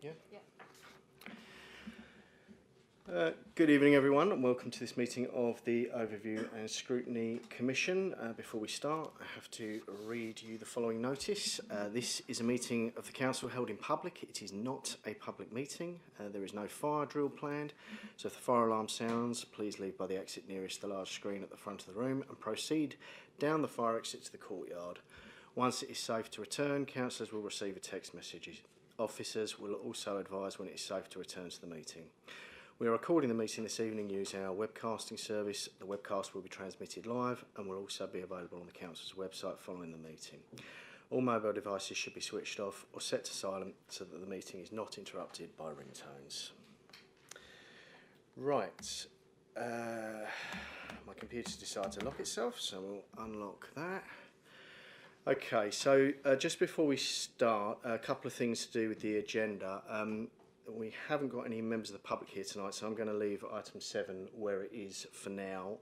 Yeah. Yeah. Good evening, everyone, and welcome to this meeting of the Overview and Scrutiny Commission. Before we start, I have to read you the following notice. This is a meeting of the Council held in public. It is not a public meeting. There is no fire drill planned, so if the fire alarm sounds, please leave by the exit nearest the large screen at the front of the room and proceed down the fire exit to the courtyard. Once it is safe to return, councillors will receive a text message. Officers will also advise when it is safe to return to the meeting. We are recording the meeting this evening using our webcasting service. The webcast will be transmitted live and will also be available on the Council's website following the meeting. All mobile devices should be switched off or set to silent so that the meeting is not interrupted by ringtones. Right, my computer's decided to lock itself, so we'll unlock that. Okay, so just before we start, a couple of things to do with the agenda. We haven't got any members of the public here tonight, so I'm going to leave item 7 where it is for now.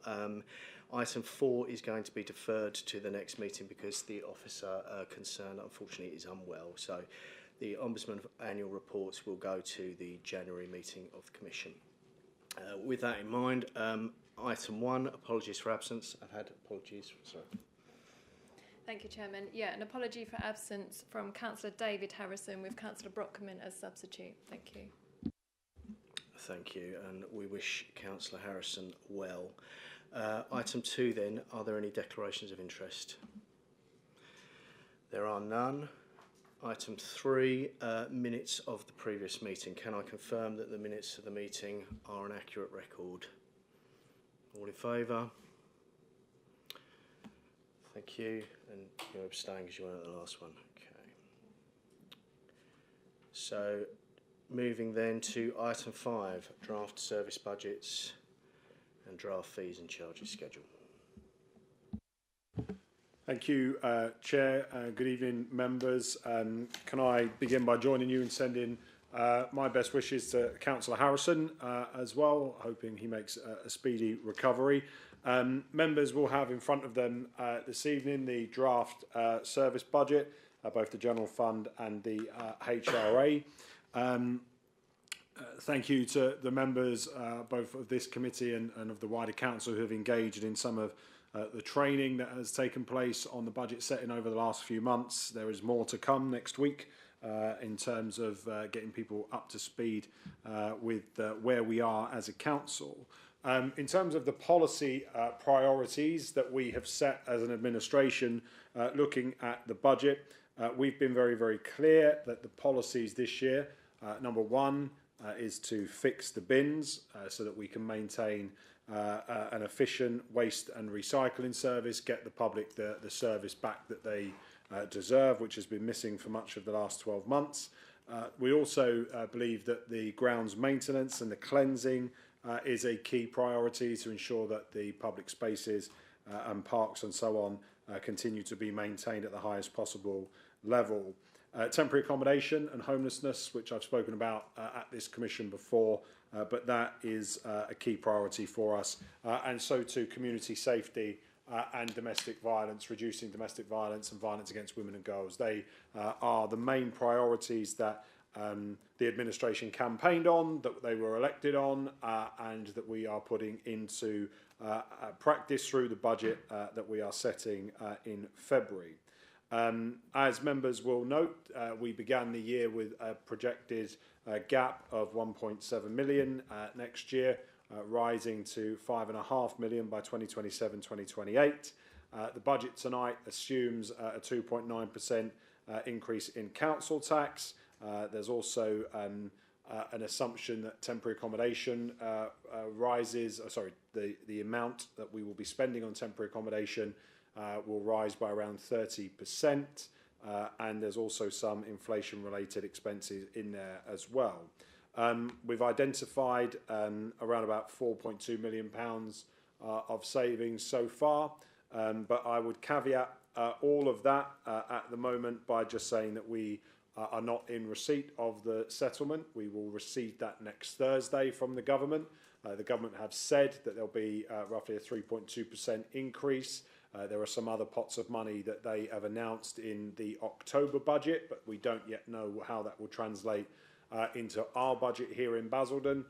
Item 4 is going to be deferred to the next meeting because the officer concerned, unfortunately, is unwell. So the Ombudsman annual reports will go to the January meeting of the Commission. With that in mind, item 1, apologies for absence. I've had apologies, sorry. Thank you, Chairman. Yeah, an apology for absence from Councillor David Harrison with Councillor Brockman as substitute. Thank you. Thank you, and we wish Councillor Harrison well. Item 2 then, are there any declarations of interest? There are none. Item 3, minutes of the previous meeting. Can I confirm that the minutes of the meeting are an accurate record? All in favour? Thank you, and you're abstaining because you weren't at the last one. Okay. So, moving then to item 5, draft service budgets and draft fees and charges schedule. Thank you, Chair. Good evening, members. Can I begin by joining you in sending my best wishes to Councillor Harrison as well, hoping he makes a speedy recovery. Members will have in front of them this evening the draft service budget, both the General Fund and the HRA. Thank you to the members both of this committee and of the wider council who have engaged in some of the training that has taken place on the budget setting over the last few months. There is more to come next week in terms of getting people up to speed with where we are as a council. In terms of the policy priorities that we have set as an administration looking at the budget, we've been very, very clear that the policies this year, number 1, is to fix the bins so that we can maintain an efficient waste and recycling service, get the public the service back that they deserve, which has been missing for much of the last 12 months. We also believe that the grounds maintenance and the cleansing is a key priority to ensure that the public spaces and parks and so on continue to be maintained at the highest possible level. Temporary accommodation and homelessness, which I've spoken about at this commission before, but that is a key priority for us, and so too community safety and domestic violence, reducing domestic violence and violence against women and girls. They are the main priorities that the administration campaigned on, that they were elected on, and that we are putting into practice through the budget that we are setting in February. As members will note, we began the year with a projected gap of 1.7 million next year, rising to 5.5 million by 2027-2028. The budget tonight assumes a 2.9% increase in council tax. There's also an assumption that temporary accommodation rises, the amount that we will be spending on temporary accommodation will rise by around 30%, and there's also some inflation-related expenses in there as well. We've identified around about £4.2 million of savings so far, but I would caveat all of that at the moment by just saying that we are not in receipt of the settlement. We will receive that next Thursday from the government. The government have said that there'll be roughly a 3.2% increase. There are some other pots of money that they have announced in the October budget, but we don't yet know how that will translate into our budget here in Basildon.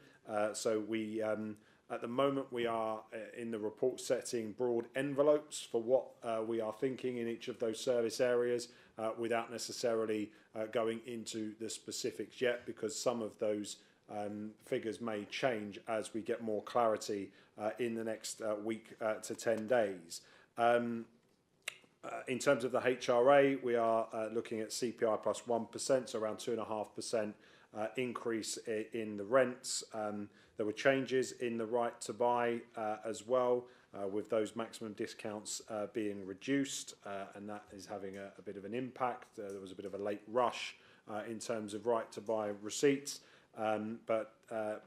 So we, at the moment, we are in the report setting broad envelopes for what we are thinking in each of those service areas without necessarily going into the specifics yet, because some of those figures may change as we get more clarity in the next week to 10 days. In terms of the HRA, we are looking at CPI plus 1%, so around 2.5% increase in the rents. There were changes in the right to buy as well, with those maximum discounts being reduced, and that is having a bit of an impact. There was a bit of a late rush in terms of right to buy receipts, but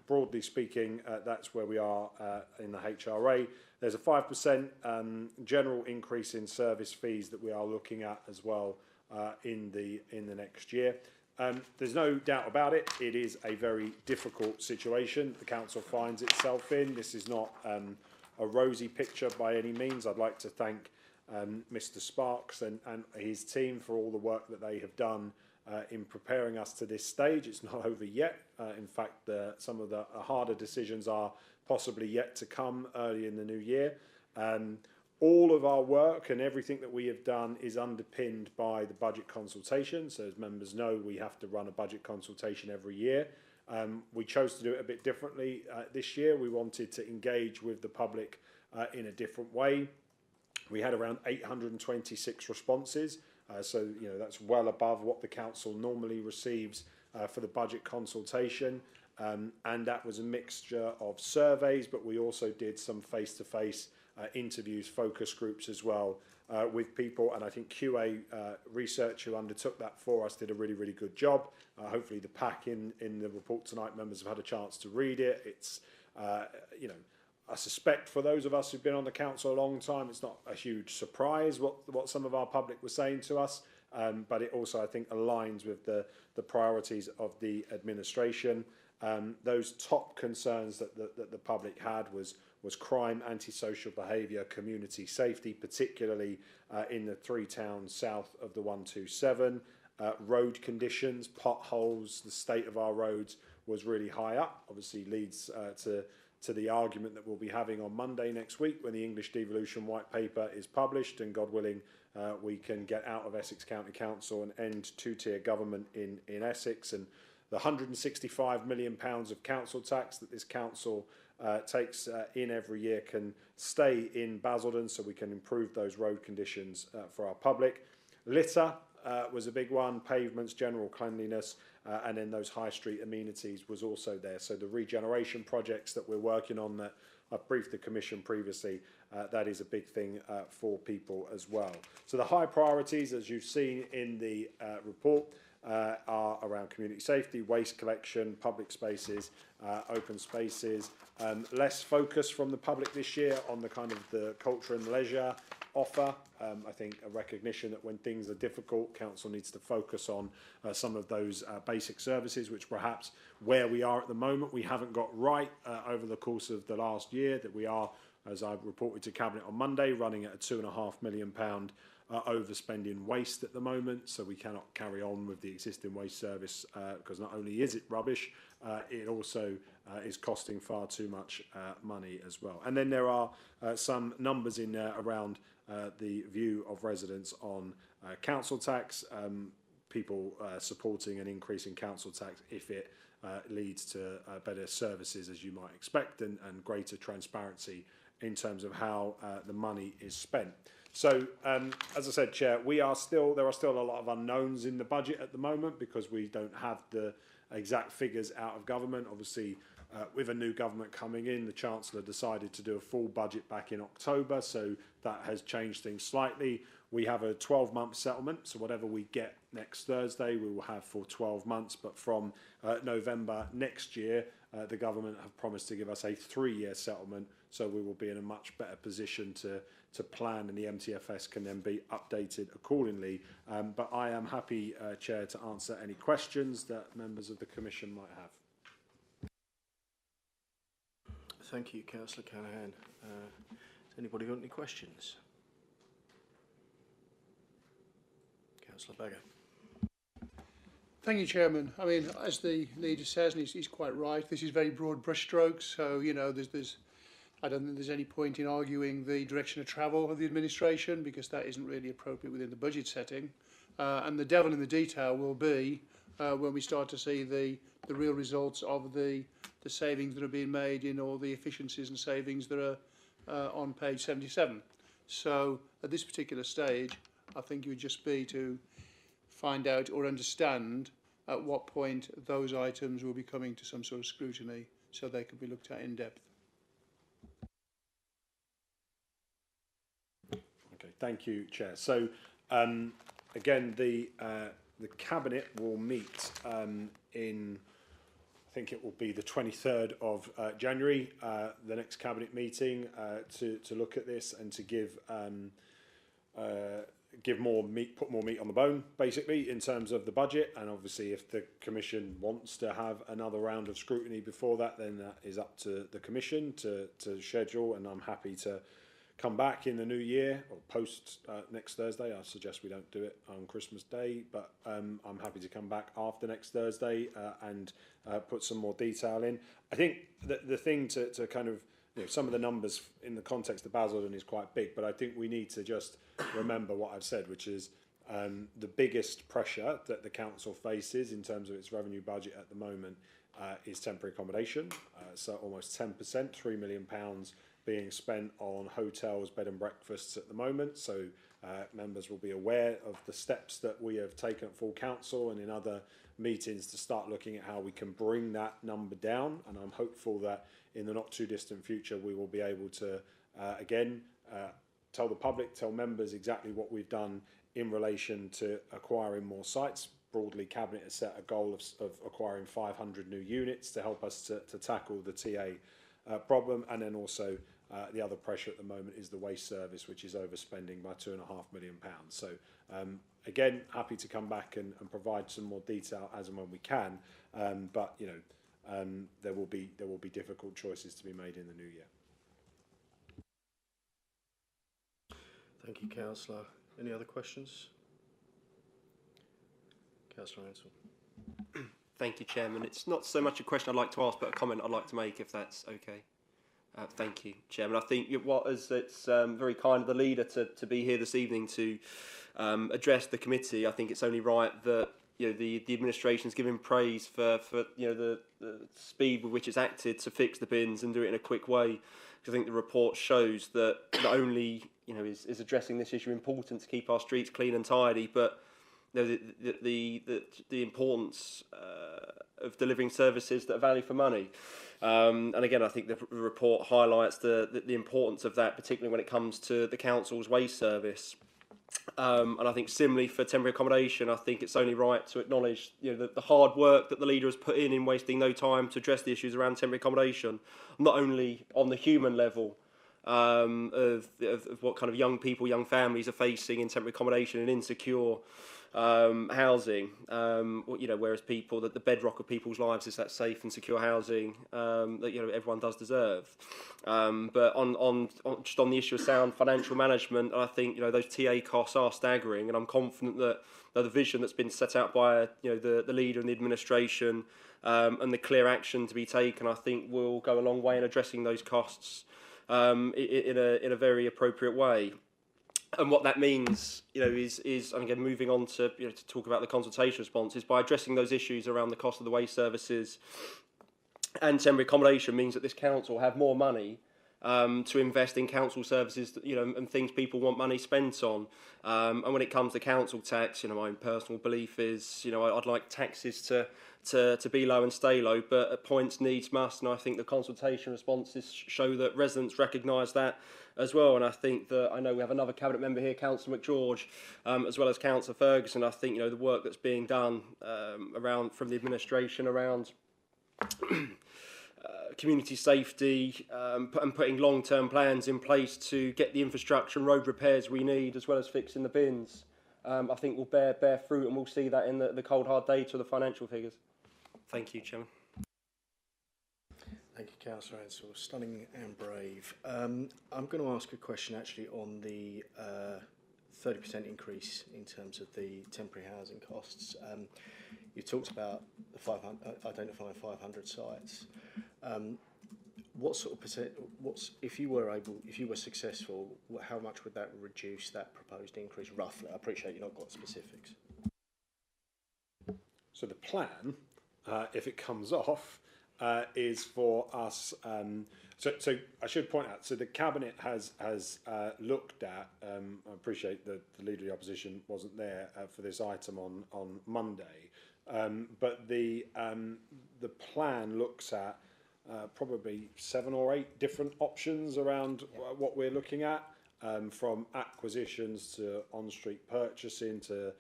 broadly speaking, that's where we are in the HRA. There's a 5% general increase in service fees that we are looking at as well in the next year. There's no doubt about it. It is a very difficult situation the council finds itself in. This is not a rosy picture by any means. I'd like to thank Mr. Sparks and his team for all the work that they have done in preparing us to this stage. It's not over yet. In fact, some of the harder decisions are possibly yet to come early in the new year. All of our work and everything that we have done is underpinned by the budget consultation. So as members know, we have to run a budget consultation every year. We chose to do it a bit differently this year. We wanted to engage with the public in a different way. We had around 826 responses. So, you know, that's well above what the council normally receives for the budget consultation. And that was a mixture of surveys, but we also did some face-to-face interviews, focus groups as well with people. And I think QA Research, who undertook that for us, did a really, really good job. Hopefully the pack in the report tonight, members have had a chance to read it. It's, you know, I suspect for those of us who've been on the council a long time, it's not a huge surprise what some of our public were saying to us, but it also, I think, aligns with the priorities of the administration. Those top concerns that the public had was crime, antisocial behaviour, community safety, particularly in the 3 towns south of the 127. Road conditions, potholes, the state of our roads was really high up. Obviously leads to the argument that we'll be having on Monday next week when the English Devolution White Paper is published, and God willing, we can get out of Essex County Council and end two-tier government in Essex. And the £165 million of council tax that this council takes in every year can stay in Basildon, so we can improve those road conditions for our public. Litter was a big one, pavements, general cleanliness, and then those high street amenities was also there. So the regeneration projects that we're working on that I've briefed the Commission previously, that is a big thing for people as well. So the high priorities, as you've seen in the report, are around community safety, waste collection, public spaces, open spaces. Less focus from the public this year on the kind of the culture and leisure offer. I think a recognition that when things are difficult, council needs to focus on some of those basic services, which perhaps where we are at the moment we haven't got right over the course of the last year, that we are, as I reported to Cabinet on Monday, running at a £2.5 million overspending waste at the moment, so we cannot carry on with the existing waste service because not only is it rubbish, it also is costing far too much money as well. And then there are some numbers in there around the view of residents on council tax, people supporting an increase in council tax if it leads to better services, as you might expect, and greater transparency in terms of how the money is spent. So, as I said, Chair, there are still a lot of unknowns in the budget at the moment because we don't have the exact figures out of government. Obviously, with a new government coming in, the Chancellor decided to do a full budget back in October, so that has changed things slightly. We have a 12-month settlement, so whatever we get next Thursday, we will have for 12 months. But from November next year, the government have promised to give us a 3-year settlement, so we will be in a much better position to plan, and the MTFS can then be updated accordingly. But I am happy, Chair, to answer any questions that members of the Commission might have. Thank you, Councillor Callaghan. Has anybody got any questions? Councillor Bagger. Thank you, Chairman. I mean, as the leader says, and he's quite right, this is very broad brushstrokes. So, you know, I don't think there's any point in arguing the direction of travel of the administration, because that isn't really appropriate within the budget setting. And the devil in the detail will be when we start to see the real results of the savings that are being made in all the efficiencies and savings that are on page 77. So at this particular stage, I think it would just be to find out or understand at what point those items will be coming to some sort of scrutiny so they could be looked at in depth. Okay, thank you, Chair. So, again, the Cabinet will meet in, I think it will be the 23rd of January, the next Cabinet meeting, to look at this and to give more meat, put more meat on the bone, basically, in terms of the budget. And obviously, if the Commission wants to have another round of scrutiny before that, then that is up to the Commission to schedule. And I'm happy to come back in the new year or post next Thursday. I suggest we don't do it on Christmas Day, but I'm happy to come back after next Thursday and put some more detail in. I think that the thing to kind of, you know, some of the numbers in the context of Basildon is quite big, but I think we need to just remember what I've said, which is the biggest pressure that the council faces in terms of its revenue budget at the moment is temporary accommodation. So almost 10%, £3 million being spent on hotels, bed and breakfasts at the moment. So members will be aware of the steps that we have taken at full council and in other meetings to start looking at how we can bring that number down. And I'm hopeful that in the not too distant future we will be able to again tell the public, tell members exactly what we've done in relation to acquiring more sites. Broadly, Cabinet has set a goal of acquiring 500 new units to help us to tackle the TA problem. And then also the other pressure at the moment is the waste service, which is overspending by £2.5 million. So again, happy to come back and provide some more detail as and when we can. But you know, there will be difficult choices to be made in the new year. Thank you, Councillor. Any other questions? Councillor Ansell. Thank you, Chairman. It's not so much a question I'd like to ask, but a comment I'd like to make, if that's okay. Thank you, Chairman. I think it's very kind of the leader to be here this evening to address the committee. I think it's only right that the administration's given praise for the speed with which it's acted to fix the bins and do it in a quick way. Because I think the report shows that not only is addressing this issue important to keep our streets clean and tidy, but the importance of delivering services that are value for money. And again, I think the report highlights the importance of that, particularly when it comes to the council's waste service. And I think similarly for temporary accommodation, I think it's only right to acknowledge the hard work that the leader has put in wasting no time to address the issues around temporary accommodation, not only on the human level of what kind of young people, young families are facing in temporary accommodation and insecure housing, whereas that the bedrock of people's lives is that safe and secure housing that everyone does deserve. But on just on the issue of sound financial management, I think those TA costs are staggering, and I'm confident that the vision that's been set out by the leader and the administration and the clear action to be taken, I think will go a long way in addressing those costs in a very appropriate way. And what that means, is and again moving on to to talk about the consultation response, is by addressing those issues around the cost of the waste services and temporary accommodation means that this council will have more money to invest in council services, and things people want money spent on. And when it comes to council tax, my own personal belief is, I'd like taxes to be low and stay low, but at points needs must, and I think the consultation responses show that residents recognise that as well. And I think that I know we have another cabinet member here, Councillor McGeorge, as well as Councillor Ferguson. I think the work that's being done from the administration around community safety and putting long-term plans in place to get the infrastructure and road repairs we need, as well as fixing the bins, I think will bear fruit, and we'll see that in the cold hard data of the financial figures. Thank you, Chairman. Thank you, Councillor Ansell. Stunning and brave. I'm going to ask a question actually on the 30% increase in terms of the temporary housing costs. You talked about the 500, identifying 500 sites. What sort of percent? If you were successful, how much would that reduce that proposed increase roughly? I appreciate you've not got specifics. So the plan, if it comes off, is for us. So I should point out. So the cabinet has looked at. I appreciate that the leader of the opposition wasn't there for this item on Monday, but the plan looks at probably 7 or 8 different options around what we're looking at, from acquisitions to on-street purchasing to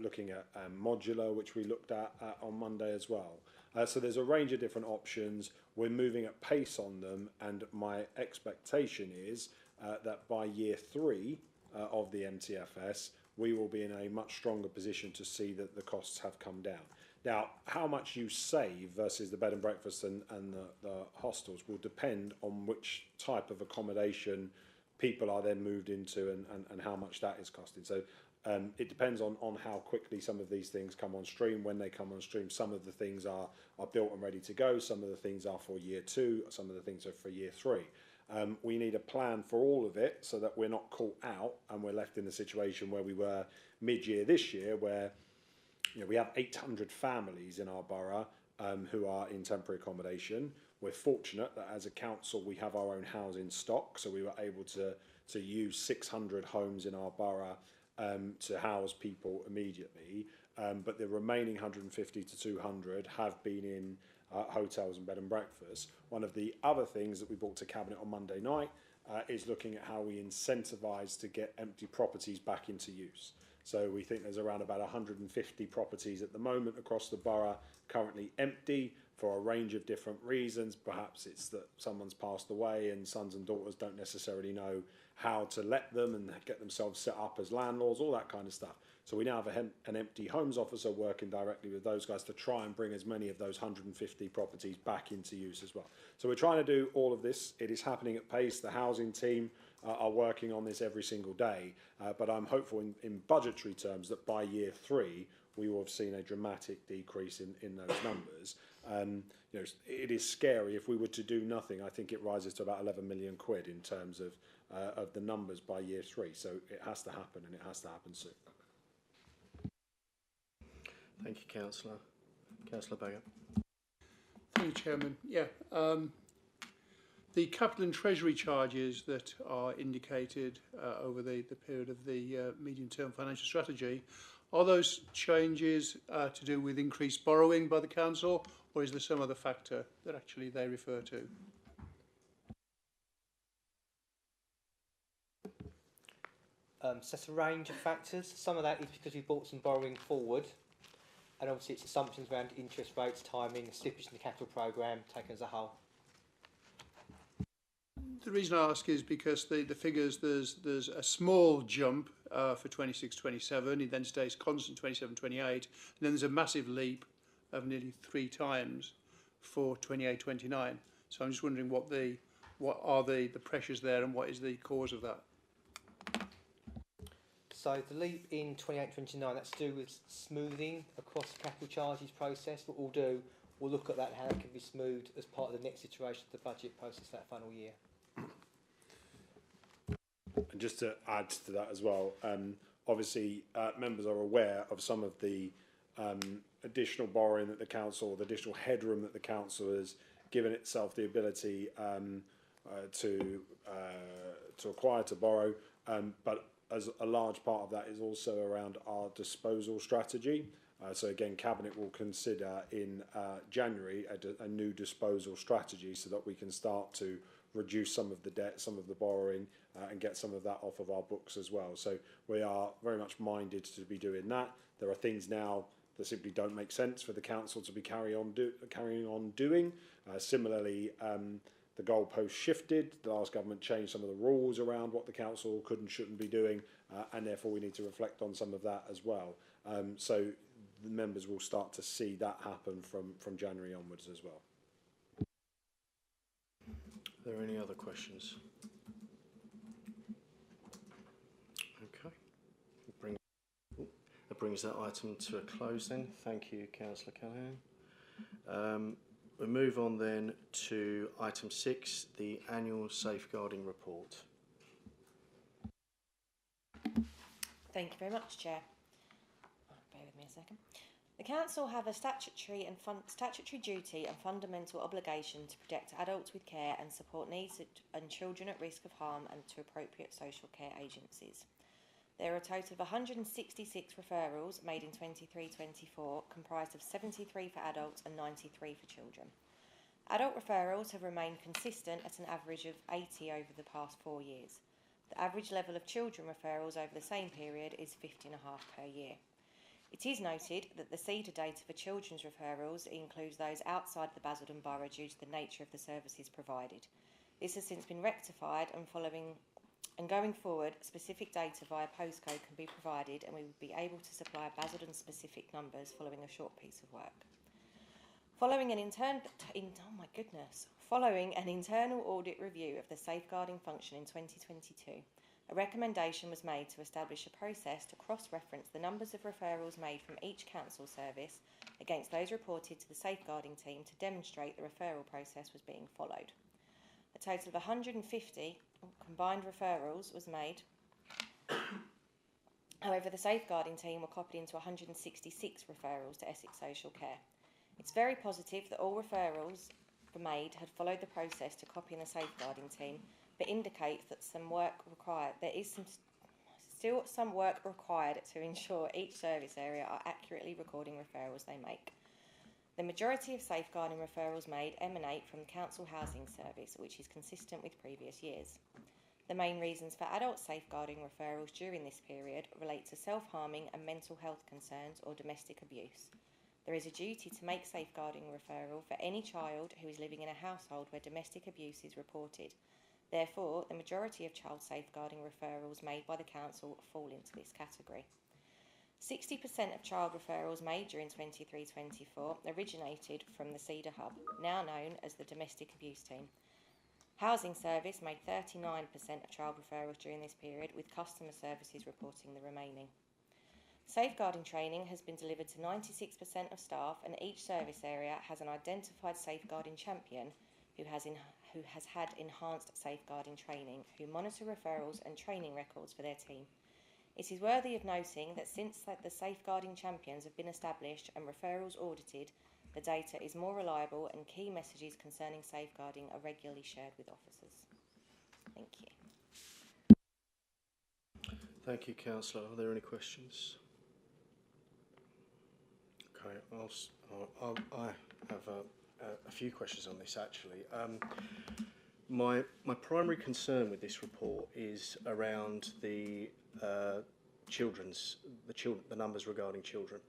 looking at modular, which we looked at on Monday as well. So there's a range of different options. We're moving at pace on them, and my expectation is that by year 3 of the MTFS, we will be in a much stronger position to see that the costs have come down. Now, how much you save versus the bed and breakfast and the hostels will depend on which type of accommodation people are then moved into and how much that is costing. So it depends on how quickly some of these things come on stream, when they come on stream. Some of the things are built and ready to go. Some of the things are for year 2. Some of the things are for year 3. We need a plan for all of it so that we're not caught out and we're left in the situation where we were mid-year this year, where we have 800 families in our borough who are in temporary accommodation. We're fortunate that as a council we have our own housing stock, so we were able to use 600 homes in our borough to house people immediately, but the remaining 150 to 200 have been in hotels and bed and breakfast. One of the other things that we brought to Cabinet on Monday night is looking at how we incentivise to get empty properties back into use. So we think there's around about 150 properties at the moment across the borough currently empty for a range of different reasons. Perhaps it's that someone's passed away and sons and daughters don't necessarily know how to let them and get themselves set up as landlords, all that kind of stuff. So we now have an empty homes officer working directly with those guys to try and bring as many of those 150 properties back into use as well. So we're trying to do all of this. It is happening at pace. The housing team are working on this every single day, but I'm hopeful in budgetary terms that by year 3 we will have seen a dramatic decrease in those numbers. It is scary. If we were to do nothing, I think it rises to about 11 million quid in terms of the numbers by year 3. So it has to happen, and it has to happen soon. Thank you, Councillor. Councillor Bagger. Thank you, Chairman. The capital and treasury charges that are indicated over the period of the medium-term financial strategy, are those changes to do with increased borrowing by the council, or is there some other factor that actually they refer to? So it's a range of factors. Some of that is because we brought some borrowing forward, and obviously it's assumptions around interest rates, timing, slippage in the capital programme taken as a whole. The reason I ask is because the figures, there's a small jump for 26-27, it then stays constant 27-28, and then there's a massive leap of nearly 3 times for 28-29. So I'm just wondering what are the pressures there, and what is the cause of that? So the leap in 28-29, that's to do with smoothing across the capital charges process. What we'll do, we'll look at that, how it can be smoothed as part of the next iteration of the budget process that final year. And just to add to that as well, obviously members are aware of some of the additional borrowing that the council, the additional headroom that the council has given itself the ability to acquire, to borrow, but as a large part of that is also around our disposal strategy. So again, Cabinet will consider in January a new disposal strategy so that we can start to reduce some of the debt, some of the borrowing, and get some of that off of our books as well. So we are very much minded to be doing that. There are things now that simply don't make sense for the council to be carrying on doing. Similarly, the goalpost shifted. The last government changed some of the rules around what the council could and shouldn't be doing, and therefore we need to reflect on some of that as well. So the members will start to see that happen from January onwards as well. Are there any other questions? Okay. brings that item to a close then. Thank you, Councillor Callaghan. We move on then to item 6, the annual safeguarding report. Thank you very much, Chair. Bear with me a second. The Council have a statutory duty and fundamental obligation to protect adults with care and support needs and children at risk of harm and to appropriate social care agencies. There are a total of 166 referrals made in 23-24, comprised of 73 for adults and 93 for children. Adult referrals have remained consistent at an average of 80 over the past 4 years. The average level of children referrals over the same period is 50.5 per year. It is noted that the CEDA data for children's referrals includes those outside the Basildon Borough due to the nature of the services provided. This has since been rectified and going forward, specific data via postcode can be provided and we will be able to supply Basildon specific numbers following a short piece of work. Following an internal audit review of the safeguarding function in 2022, a recommendation was made to establish a process to cross-reference the numbers of referrals made from each council service against those reported to the safeguarding team to demonstrate the referral process was being followed. A total of 150 combined referrals was made. However, the safeguarding team were copied into 166 referrals to Essex Social Care. It's very positive that all referrals made had followed the process to copy in the safeguarding team, but indicates that there is still some work required to ensure each service area are accurately recording referrals they make. The majority of safeguarding referrals made emanate from the Council Housing Service, which is consistent with previous years. The main reasons for adult safeguarding referrals during this period relate to self-harming and mental health concerns or domestic abuse. There is a duty to make safeguarding referral for any child who is living in a household where domestic abuse is reported. Therefore, the majority of child safeguarding referrals made by the Council fall into this category. 60% of child referrals made during 23-24 originated from the CEDA Hub, now known as the Domestic Abuse Team. Housing Service made 39% of child referrals during this period, with customer services reporting the remaining. Safeguarding training has been delivered to 96% of staff, and each service area has an identified safeguarding champion who has had enhanced safeguarding training, who monitor referrals and training records for their team. It is worthy of noting that since the safeguarding champions have been established and referrals audited, the data is more reliable and key messages concerning safeguarding are regularly shared with officers. Thank you. Thank you, Councillor. Are there any questions? Okay, I have a few questions on this actually. My primary concern with this report is around the numbers regarding children.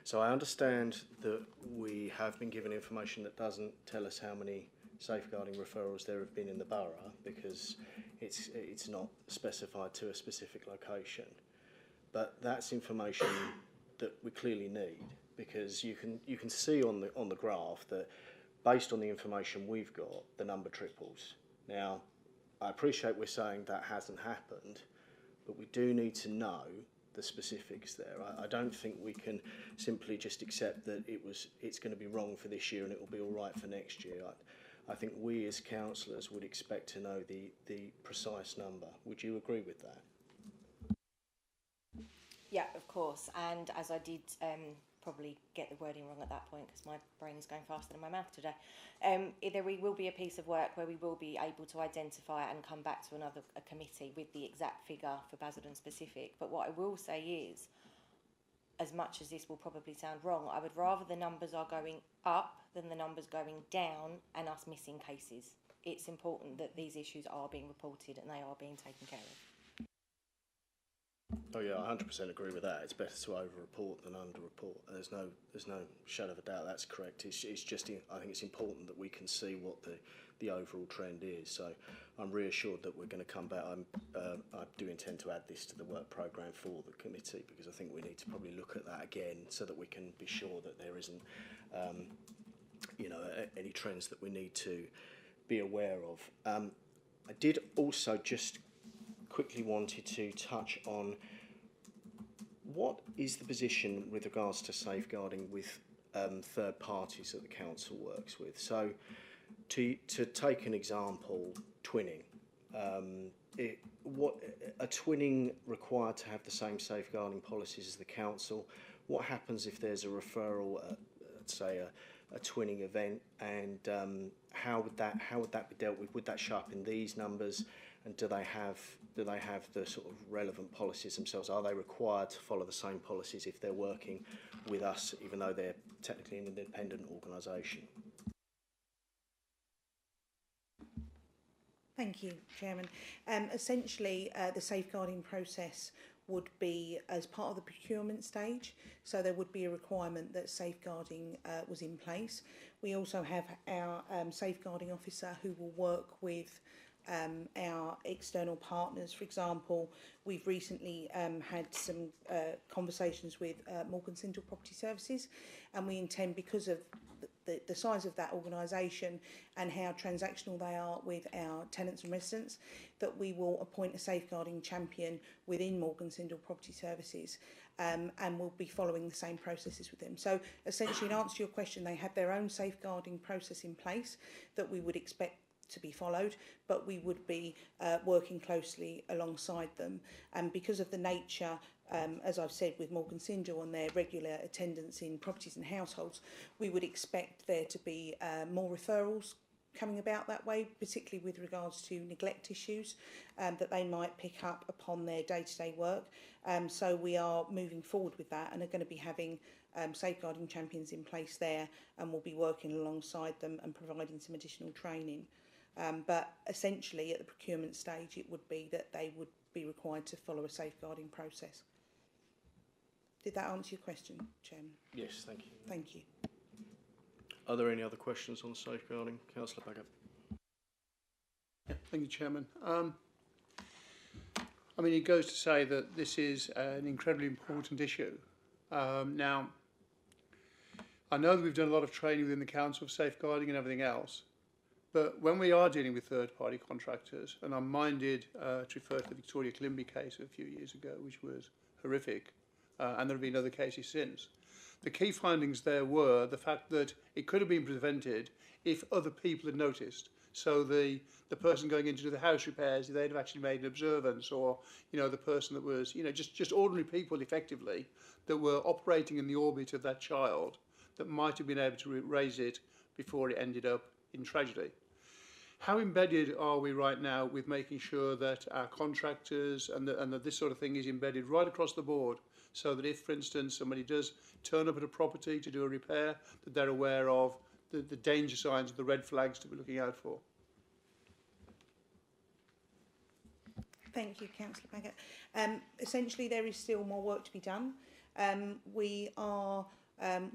So I understand that we have been given information that doesn't tell us how many safeguarding referrals there have been in the borough because it's not specified to a specific location. But that's information that we clearly need, because you can see on the graph that based on the information we've got, the number triples. Now, I appreciate we're saying that hasn't happened, but we do need to know the specifics there. I don't think we can simply just accept that it's going to be wrong for this year and it will be all right for next year. I think we as councillors would expect to know the precise number. Would you agree with that? Yeah, of course. And as I did probably get the wording wrong at that point because my brain is going faster than my mouth today, there will be a piece of work where we will be able to identify and come back to a committee with the exact figure for Basildon specific. But what I will say is, as much as this will probably sound wrong, I would rather the numbers are going up than the numbers going down and us missing cases. It's important that these issues are being reported and they are being taken care of. Oh yeah, I 100% agree with that. It's better to over-report than under-report. There's no shadow of a doubt that's correct. It's just I think it's important that we can see what the overall trend is. So I'm reassured that we're going to come back. I do intend to add this to the work programme for the committee because I think we need to probably look at that again so that we can be sure that there isn't any trends that we need to be aware of. I did also just quickly wanted to touch on What is the position with regards to safeguarding with third parties that the council works with? So, to take an example, twinning. What a twinning required to have the same safeguarding policies as the council? What happens if there's a referral at, let's say, a twinning event, and how would that be dealt with? Would that show up in these numbers? And do they have the sort of relevant policies themselves? Are they required to follow the same policies if they're working with us, even though they're technically an independent organisation? Thank you, Chairman. Essentially, the safeguarding process would be as part of the procurement stage, so there would be a requirement that safeguarding was in place. We also have our safeguarding officer who will work with our external partners. For example, we've recently had some conversations with Morgan Sindall Property Services, and we intend, because of the size of that organisation and how transactional they are with our tenants and residents, that we will appoint a safeguarding champion within Morgan Sindall Property Services, and we'll be following the same processes with them. So essentially, in answer to your question, they have their own safeguarding process in place that we would expect to be followed, but we would be working closely alongside them. And because of the nature, as I've said, with Morgan Sindall and their regular attendance in properties and households, we would expect there to be more referrals coming about that way, particularly with regards to neglect issues that they might pick up upon their day-to-day work. So we are moving forward with that and are going to be having safeguarding champions in place there, and we'll be working alongside them and providing some additional training. But essentially, at the procurement stage, it would be that they would be required to follow a safeguarding process. Did that answer your question, Chairman? Yes, thank you. Thank you. Are there any other questions on safeguarding? Councillor Baggett. Yeah, thank you, Chairman. I mean, it goes to say that this is an incredibly important issue. Now, I know that we've done a lot of training within the Council of safeguarding and everything else, but when we are dealing with third-party contractors, and I'm minded to refer to the Victoria Climby case a few years ago, which was horrific, and there have been other cases since. The key findings there were the fact that it could have been prevented if other people had noticed. So the person going in to do the house repairs, they'd have actually made an observance, or the person that was just ordinary people effectively that were operating in the orbit of that child that might have been able to raise it before it ended up in tragedy. How embedded are we right now with making sure that our contractors and that this sort of thing is embedded right across the board, so that if, for instance, somebody does turn up at a property to do a repair, that they're aware of the danger signs, the red flags to be looking out for? Thank you, Councillor Baggett. Essentially, there is still more work to be done. We are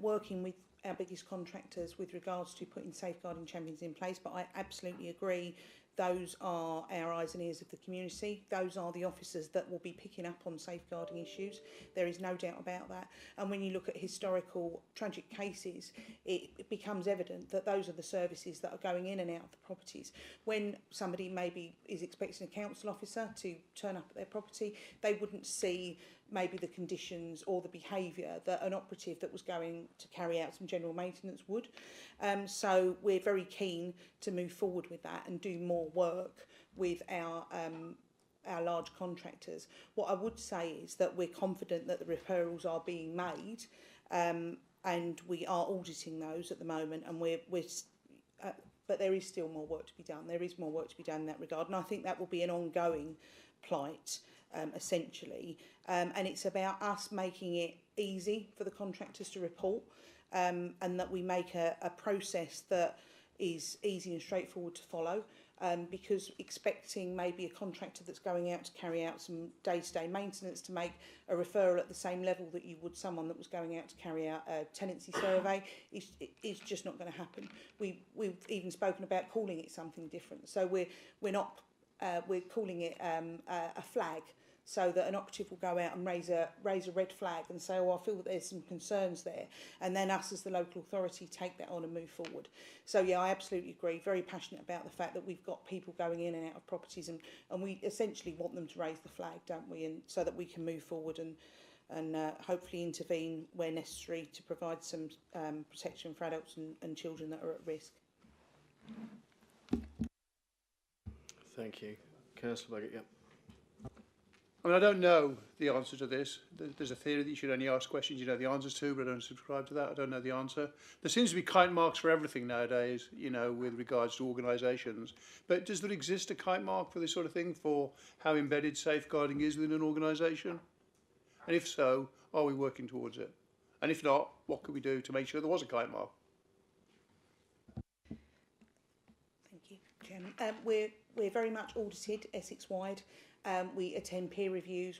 working with our biggest contractors with regards to putting safeguarding champions in place, but I absolutely agree, those are our eyes and ears of the community. Those are the officers that will be picking up on safeguarding issues. There is no doubt about that. And when you look at historical tragic cases, it becomes evident that those are the services that are going in and out of the properties. When somebody maybe is expecting a council officer to turn up at their property, they wouldn't see maybe the conditions or the behaviour that an operative that was going to carry out some general maintenance would. So we're very keen to move forward with that and do more work with our large contractors. What I would say is that we're confident that the referrals are being made, and we are auditing those at the moment, and but there is still more work to be done. There is more work to be done in that regard, and I think that will be an ongoing plight. Essentially, and it's about us making it easy for the contractors to report, and that we make a process that is easy and straightforward to follow, because expecting maybe a contractor that's going out to carry out some day-to-day maintenance to make a referral at the same level that you would someone that was going out to carry out a tenancy survey is just not going to happen. We've even spoken about calling it something different, so we're calling it a flag, so that an operative will go out and raise a red flag and say, I feel that there's some concerns there, and then us as the local authority take that on and move forward. So yeah, I absolutely agree, very passionate about the fact that we've got people going in and out of properties, and we essentially want them to raise the flag, don't we, and so that we can move forward and and hopefully intervene where necessary to provide some protection for adults and children that are at risk. Thank you. Councillor Baggett, yep. I mean, I don't know the answer to this. There's a theory that you should only ask questions you know the answers to, but I don't subscribe to that. I don't know the answer. There seems to be kite marks for everything nowadays, you know, with regards to organisations. But does there exist a kite mark for this sort of thing, for how embedded safeguarding is within an organisation? And if so, are we working towards it? And if not, what could we do to make sure there was a kite mark? Thank you, Chairman. We're very much audited Essex-wide. We attend peer reviews.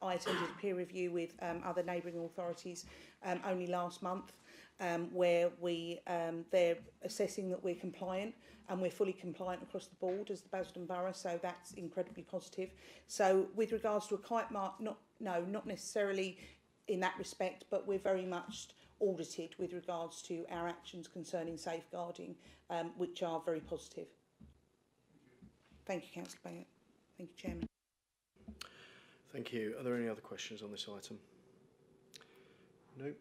I attended a peer review with other neighbouring authorities only last month, where they're assessing that we're compliant, and we're fully compliant across the board as the Basildon Borough, so that's incredibly positive. So with regards to a kite mark, not necessarily in that respect, but we're very much audited with regards to our actions concerning safeguarding, which are very positive. Thank you, Councillor Baggett. Thank you, Chairman. Thank you. Are there any other questions on this item? No.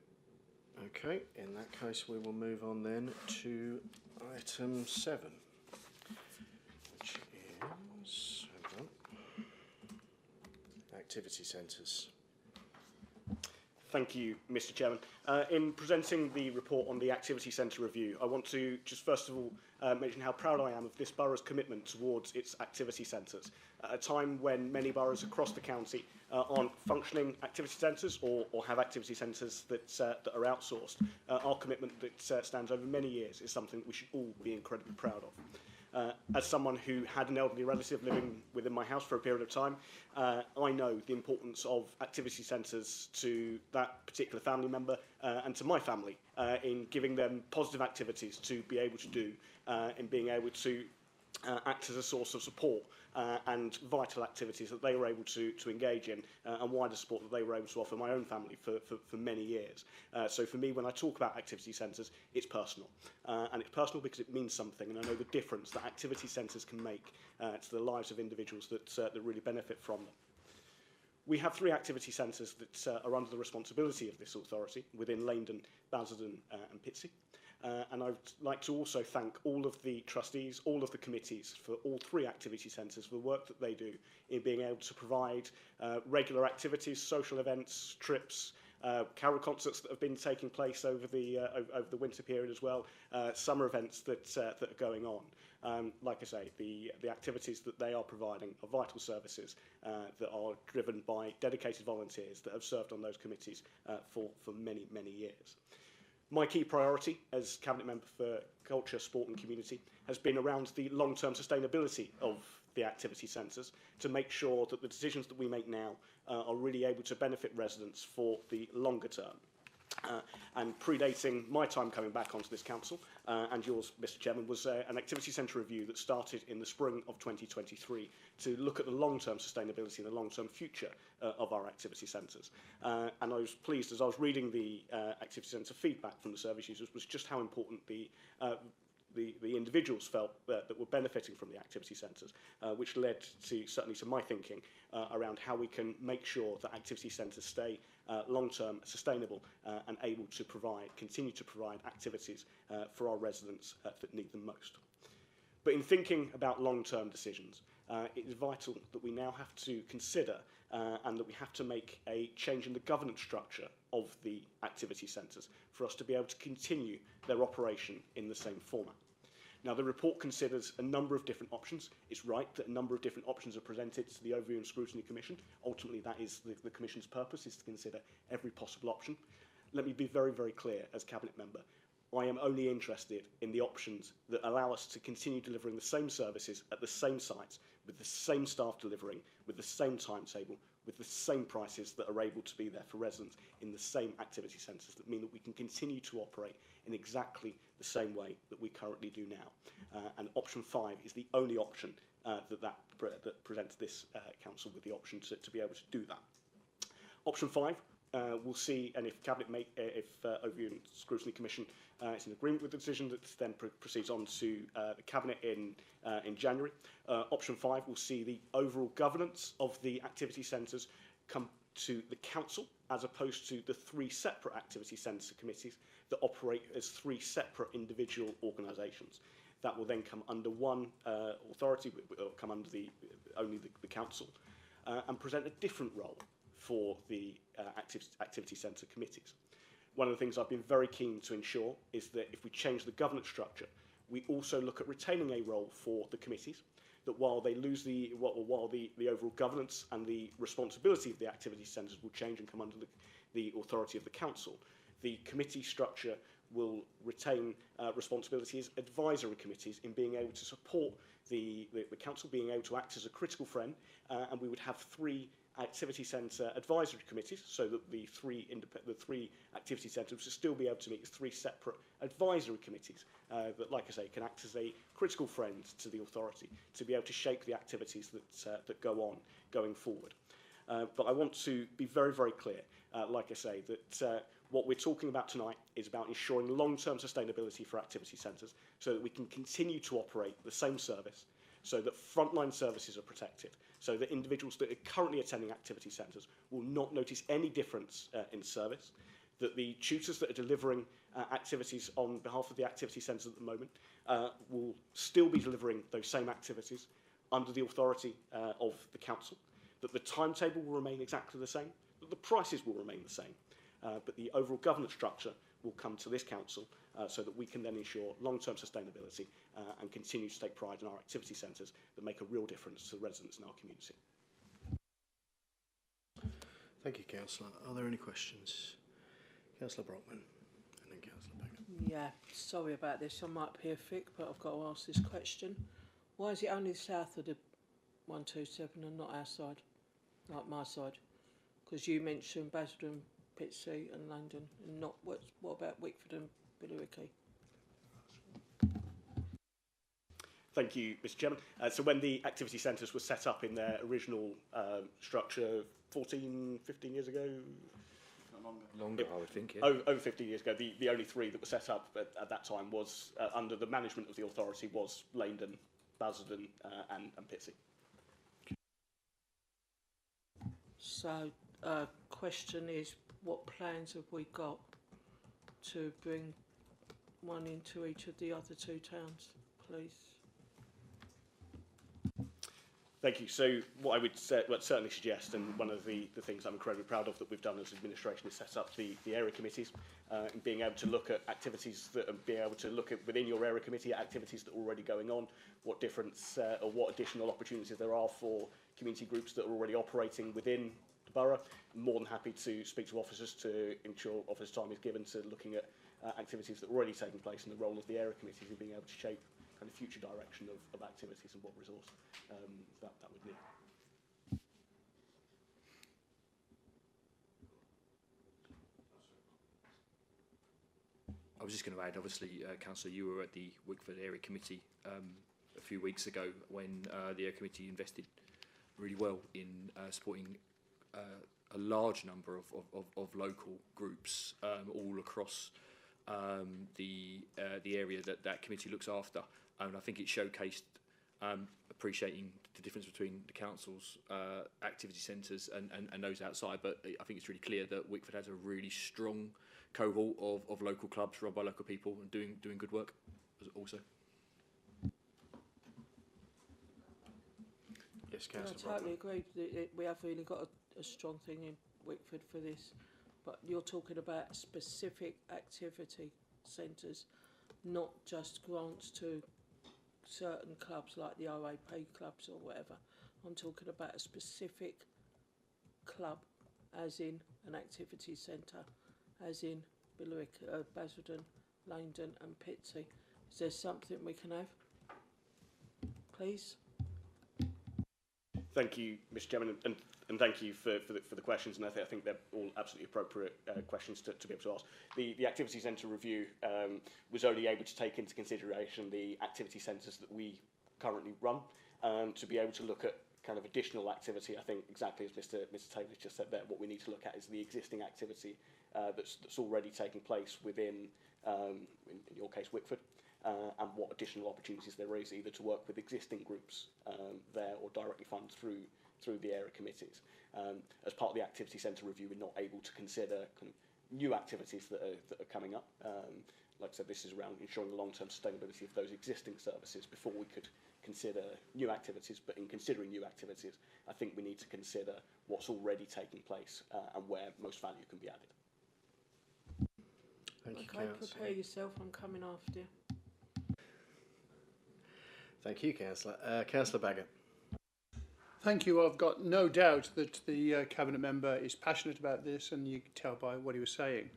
Okay, in that case we will move on then to item 7, which is activity centres. Thank you, Mr. Chairman. In presenting the report on the Activity Centre review, I want to just first of all mention how proud I am of this borough's commitment towards its activity centres. At a time when many boroughs across the county aren't functioning activity centres or have activity centres that are outsourced, our commitment that stands over many years is something that we should all be incredibly proud of. As someone who had an elderly relative living within my house for a period of time, I know the importance of activity centres to that particular family member and to my family in giving them positive activities to be able to do, in being able to act as a source of support and vital activities that they were able to engage in, and wider support that they were able to offer my own family for many years. So for me, when I talk about activity centres, it's personal. And it's personal because it means something, and I know the difference that activity centres can make to the lives of individuals that really benefit from them. We have 3 activity centres that are under the responsibility of this authority within Leindon, Basildon and Pitsea. And I'd like to also thank all of the trustees, all of the committees for all 3 activity centres for the work that they do in being able to provide regular activities, social events, trips, carol concerts that have been taking place over the winter period as well, summer events that are going on. Like I say, the activities that they are providing are vital services that are driven by dedicated volunteers that have served on those committees for many, many years. My key priority as Cabinet Member for Culture, Sport and Community has been around the long-term sustainability of the activity centres to make sure that the decisions that we make now are really able to benefit residents for the longer term. And predating my time coming back onto this council, and yours, Mr. Chairman, was an activity centre review that started in the spring of 2023 to look at the long-term sustainability and the long-term future of our activity centres. And I was pleased as I was reading the activity centre feedback from the service users was just how important the individuals felt that were benefiting from the activity centres, which led to, certainly to my thinking, around how we can make sure that activity centres stay long-term sustainable and able to continue to provide activities for our residents that need them most. But in thinking about long-term decisions, it is vital that we now have to consider and that we have to make a change in the governance structure of the activity centres for us to be able to continue their operation in the same format. Now, the report considers a number of different options. It's right that a number of different options are presented to the Overview and Scrutiny Commission. Ultimately, that is the Commission's purpose, is to consider every possible option. Let me be very, very clear as Cabinet Member. I am only interested in the options that allow us to continue delivering the same services at the same sites, with the same staff delivering, with the same timetable, with the same prices that are able to be there for residents in the same activity centres, that mean that we can continue to operate in exactly the same way that we currently do now. And option 5 is the only option that presents this council with the option to be able to do that. Option 5 we'll see, and if Cabinet if Overview and Scrutiny Commission is in agreement with the decision, that then proceeds on to the Cabinet in January. Option 5 will see the overall governance of the activity centres come to the council, as opposed to the 3 separate activity centre committees that operate as 3 separate individual organisations. That will then come under one authority, will come under only the council, and present a different role for the activity centre committees. One of the things I've been very keen to ensure is that if we change the governance structure, we also look at retaining a role for the committees, that while they lose the overall governance and the responsibility of the activity centres will change and come under the authority of the council, the committee structure will retain responsibility as advisory committees in being able to support the council, being able to act as a critical friend, and we would have 3 activity centre advisory committees, so that the 3 activity centres will still be able to meet as 3 separate advisory committees that, like I say, can act as a critical friend to the authority to be able to shape the activities that go on going forward. But I want to be very, very clear, like I say, that what we're talking about tonight is about ensuring long-term sustainability for activity centres so that we can continue to operate the same service, so that frontline services are protected, so that individuals that are currently attending activity centres will not notice any difference in service, that the tutors that are delivering activities on behalf of the activity centres at the moment will still be delivering those same activities under the authority of the council, that the timetable will remain exactly the same, that the prices will remain the same, but the overall governance structure will come to this council so that we can then ensure long-term sustainability and continue to take pride in our activity centres that make a real difference to the residents in our community. Thank you, Councillor. Are there any questions? Councillor Brockman and then Councillor Baggett. Yeah, sorry about this. I might appear thick, but I've got to ask this question. Why is it only south of the 127 and not our side, like my side? Because you mentioned Basildon, Pitsea and London, and not what about Wickford and Billericay? Thank you, Mr Chairman. So when the activity centres were set up in their original structure 14, 15 years ago? Longer, I would think, yeah. Over 15 years ago, the only 3 that were set up at that time was, under the management of the authority, was Langdon, Basildon and Pitsea. So, question is, what plans have we got to bring one into each of the other 2 towns, please? Thank you. So what I would certainly suggest, and one of the things I'm incredibly proud of that we've done as administration, is set up the area committees and being able to look at activities that are being able to look at within your area committee activities that are already going on, what difference or what additional opportunities there are for community groups that are already operating within the borough. I'm more than happy to speak to officers to ensure office time is given to looking at activities that are already taking place and the role of the area committees in being able to shape kind of future direction of activities and what resource that would need. I was just going to add, obviously, Councillor, you were at the Wickford Area Committee a few weeks ago when the Area Committee invested really well in supporting a large number of local groups all across the area that committee looks after. And I think it showcased appreciating the difference between the council's activity centres and those outside, but I think it's really clear that Wickford has a really strong cohort of local clubs run by local people and doing good work also. Yes, Yeah, Councillor I totally agree. We have really got a strong thing in Wickford for this, but you're talking about specific activity centres, not just grants to certain clubs like the OAP clubs or whatever. I'm talking about a specific club, as in an activity centre, as in Billericay, Basildon, Langdon and Pitsea. Is there something we can have, please? Thank you, Mr Chairman, and thank you for the questions, and I think they're all absolutely appropriate questions to be able to ask. The activity centre review was only able to take into consideration the activity centres that we currently run, to be able to look at kind of additional activity. I think exactly as Mr Taylor just said there, what we need to look at is the existing activity that's already taking place within, in your case, Wickford. And what additional opportunities there is either to work with existing groups there or directly fund through through the area committees. As part of the activity centre review, we're not able to consider kind of new activities that are coming up. Like I said, this is around ensuring the long-term sustainability of those existing services before we could consider new activities. But in considering new activities, I think we need to consider what's already taking place and where most value can be added. Thank you, Okay, Councillor. prepare yourself, I'm coming after you. Thank you, Councillor. Councillor Baggott. Thank you. I've got no doubt that the Cabinet member is passionate about this, and you can tell by what he was saying.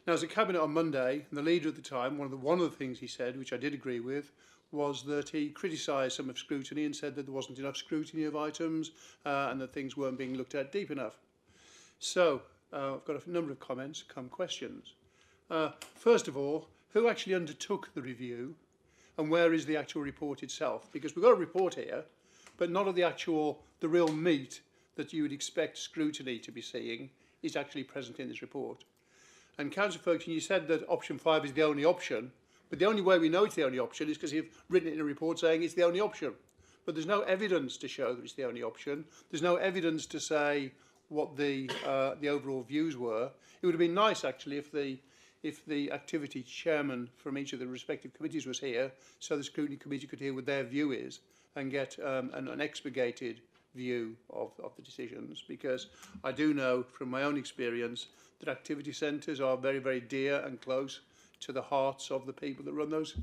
Now, as a Cabinet on Monday, the leader at the time, one of the things he said, which I did agree with, was that he criticised some of scrutiny and said that there wasn't enough scrutiny of items and that things weren't being looked at deep enough. So, I've got a number of comments, come questions. First of all, who actually undertook the review and where is the actual report itself? Because we've got a report here, but none of the real meat that you would expect scrutiny to be seeing is actually present in this report. And Councillor Ferguson, you said that option 5 is the only option, but the only way we know it's the only option is because you've written it in a report saying it's the only option. But there's no evidence to show that it's the only option. There's no evidence to say what the overall views were. It would have been nice, actually, if the activity chairman from each of the respective committees was here, so the Scrutiny Committee could hear what their view is and get an expurgated view of the decisions, because I do know from my own experience that activity centres are very, very dear and close to the hearts of the people that run those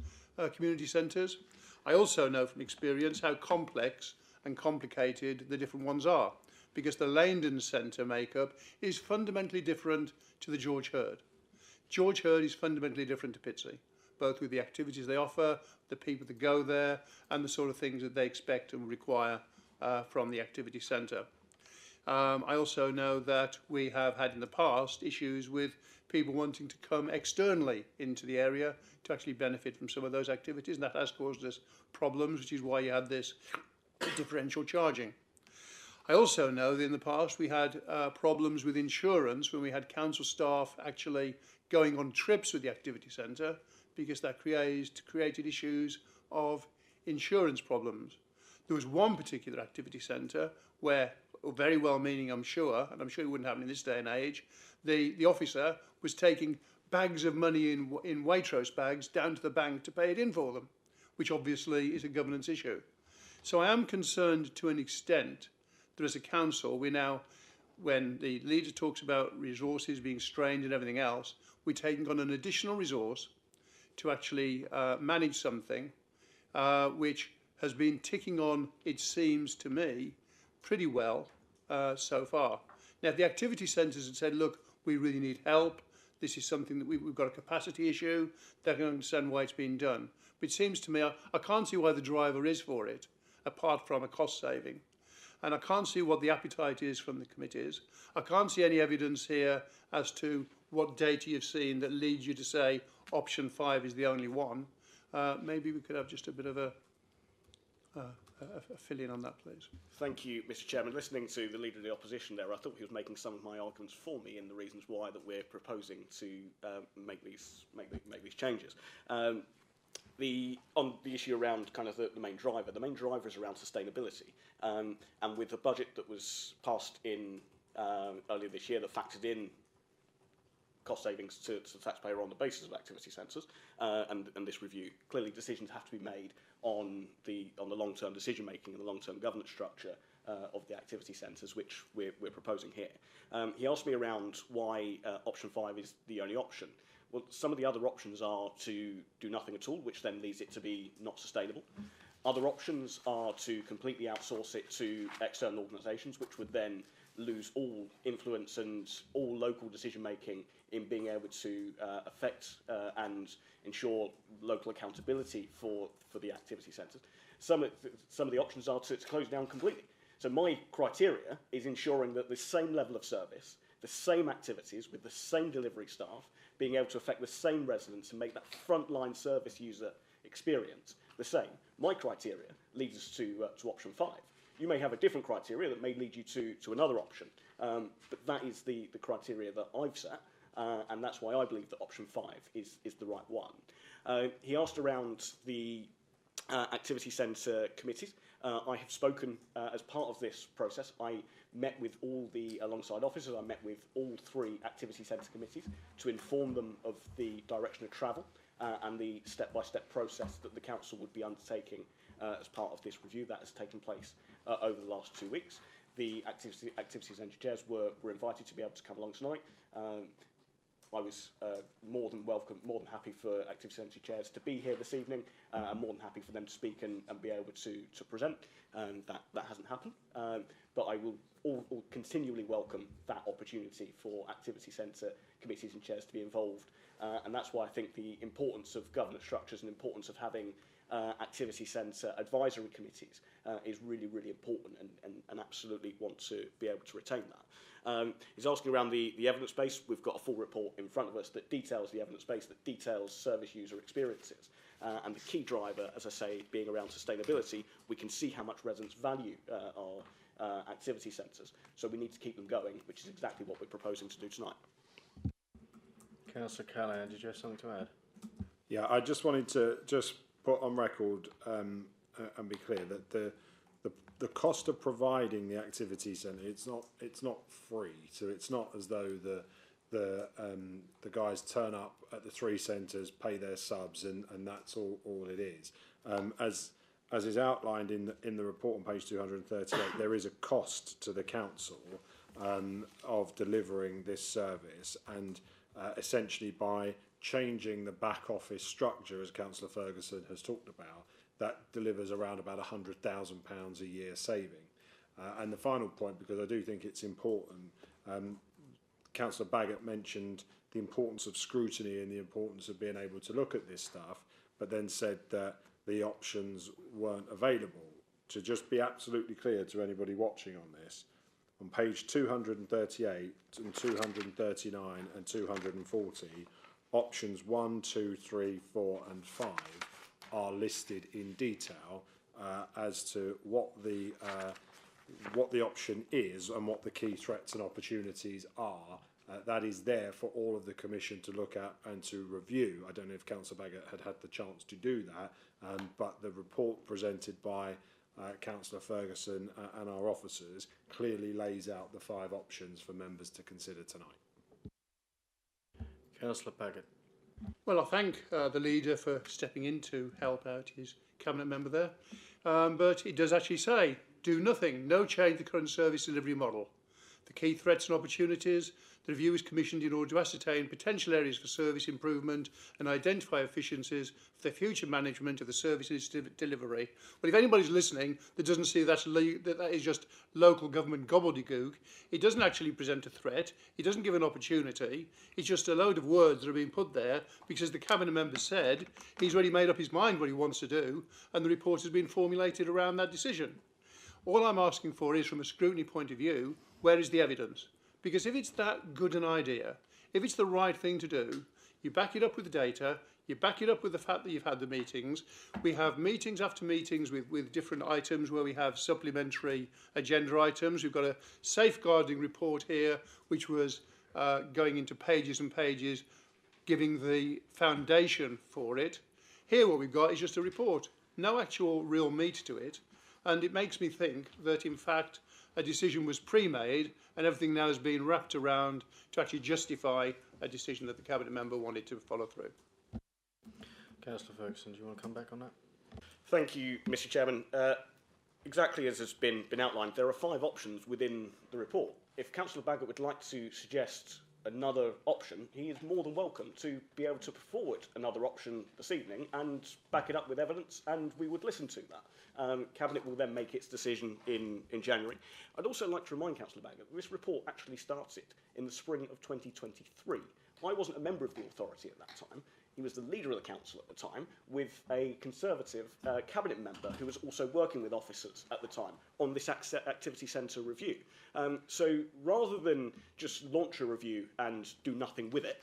community centres. I also know from experience how complex and complicated the different ones are, because the Leighton Centre makeup is fundamentally different to the George Hurd. George Hurd is fundamentally different to Pitsea, both with the activities they offer, the people that go there, and the sort of things that they expect and require from the activity centre. I also know that we have had in the past issues with people wanting to come externally into the area to actually benefit from some of those activities, and that has caused us problems, which is why you had this differential charging. I also know that in the past we had problems with insurance when we had council staff actually going on trips with the activity centre, because that created issues of insurance problems. There was one particular activity centre where, very well meaning I'm sure, and I'm sure it wouldn't happen in this day and age, the officer was taking bags of money in Waitrose bags down to the bank to pay it in for them, which obviously is a governance issue. So I am concerned to an extent that as a council, we now, when the leader talks about resources being strained and everything else, we're taking on an additional resource to actually manage something which has been ticking on, it seems to me, pretty well so far. Now, if the activity centres had said, look, we really need help, this is something that we've got a capacity issue, they can understand why it's being done. But it seems to me, I can't see why the driver is for it, apart from a cost saving. And I can't see what the appetite is from the committees. I can't see any evidence here as to what data you've seen that leads you to say option 5 is the only one. Maybe we could have just a bit of a fill-in on that, please. Thank you, Mr. Chairman. Listening to the Leader of the Opposition there, I thought he was making some of my arguments for me in the reasons why that we're proposing to make these changes. On the issue around kind of the main driver is around sustainability. And with the budget that was passed in earlier this year that factored in cost savings to the taxpayer on the basis of activity centres and this review, clearly decisions have to be made on the long-term decision-making and the long-term governance structure of the activity centres, which we're proposing here. He asked me around why option 5 is the only option. Well, some of the other options are to do nothing at all, which then leads it to be not sustainable. Other options are to completely outsource it to external organisations, which would then lose all influence and all local decision-making in being able to affect and ensure local accountability for the activity centres. Some of the options are to close down completely. So my criteria is ensuring that the same level of service, the same activities with the same delivery staff, being able to affect the same residents and make that frontline service user experience the same. My criteria leads us to option 5. You may have a different criteria that may lead you to another option, but that is the criteria that I've set, and that's why I believe that option 5 is the right one. He asked around the activity centre committees. I have spoken as part of this process. I met with alongside officers, I met with all 3 activity centre committees to inform them of the direction of travel and the step-by-step process that the council would be undertaking as part of this review. That has taken place over the last 2 weeks. The activity centre chairs were invited to be able to come along tonight. I was more than happy for activity centre chairs to be here this evening, and more than happy for them to speak and be able to present. That hasn't happened, but I will all continually welcome that opportunity for activity centre committees and chairs to be involved, and that's why I think the importance of governance structures and importance of having activity centre advisory committees is really, really important, and absolutely want to be able to retain that. He's asking around the evidence base. We've got a full report in front of us that details the evidence base, that details service user experiences. And the key driver, as I say, being around sustainability, we can see how much residents value our activity centres. So we need to keep them going, which is exactly what we're proposing to do tonight. Councillor Callahan, did you have something to add? Yeah, I just wanted to put on record and be clear that the cost of providing the activity centre, it's not free. So it's not as though the guys turn up at the 3 centres, pay their subs, and that's all it is. As is outlined in the report on page 238, there is a cost to the council of delivering this service, and essentially by changing the back office structure, as Councillor Ferguson has talked about, that delivers around about £100,000 a year saving. And the final point, because I do think it's important, Councillor Baggott mentioned the importance of scrutiny and the importance of being able to look at this stuff, but then said that the options weren't available. To just be absolutely clear to anybody watching on this, on page 238 and 239 and 240, options 1, 2, 3, 4 and 5 are listed in detail as to what the option is and what the key threats and opportunities are. That is there for all of the Commission to look at and to review. I don't know if Councillor Baggott had the chance to do that, but the report presented by Councillor Ferguson and our officers clearly lays out the 5 options for members to consider tonight. Councillor Baggott. Well, I thank the leader for stepping in to help out his cabinet member there. But it does actually say, do nothing, no change to the current service delivery model. The key threats and opportunities, the review is commissioned in order to ascertain potential areas for service improvement and identify efficiencies for the future management of the services delivery. But if anybody's listening that doesn't see that is just local government gobbledygook, it doesn't actually present a threat, it doesn't give an opportunity, it's just a load of words that are being put there because the cabinet member said he's already made up his mind what he wants to do and the report has been formulated around that decision. All I'm asking for is, from a scrutiny point of view, where is the evidence? Because if it's that good an idea, if it's the right thing to do, you back it up with the data, you back it up with the fact that you've had the meetings. We have meetings after meetings with different items where we have supplementary agenda items. We've got a safeguarding report here, which was going into pages and pages, giving the foundation for it. Here what we've got is just a report, no actual real meat to it. And it makes me think that, in fact, a decision was pre-made and everything now is being wrapped around to actually justify a decision that the cabinet member wanted to follow through. Councillor Ferguson, do you want to come back on that? Thank you, Mr. Chairman. Exactly as has been outlined, there are 5 options within the report. If Councillor Baggott would like to suggest another option, he is more than welcome to be able to put forward another option this evening and back it up with evidence, and we would listen to that. Cabinet will then make its decision in January. I'd also like to remind Councillor Baggott that this report actually starts it in the spring of 2023. I wasn't a member of the authority at that time. He was the leader of the council at the time, with a Conservative cabinet member who was also working with officers at the time on this activity centre review. So rather than just launch a review and do nothing with it,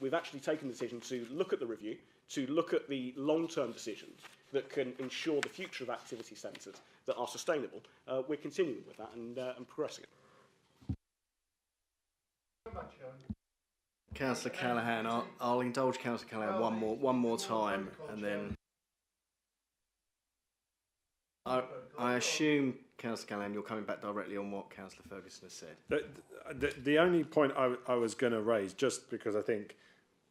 we've actually taken the decision to look at the review, to look at the long-term decisions that can ensure the future of activity centres that are sustainable. We're continuing with that and progressing it. Councillor Callahan, I'll indulge Councillor Callahan one more time, and then I assume, Councillor Callahan, you're coming back directly on what Councillor Ferguson has said. The only point I was going to raise, just because I think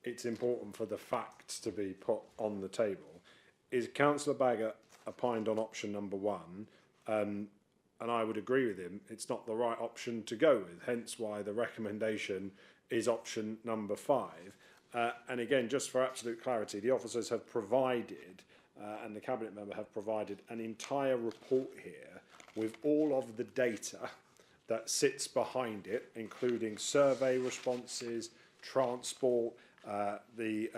it's important for the facts to be put on the table, is Councillor Baggott opined on option number 1, and I would agree with him. It's not the right option to go with, hence why the recommendation is option number 5. And again, just for absolute clarity, the officers have provided, and the Cabinet member have provided, an entire report here with all of the data that sits behind it, including survey responses, transport, the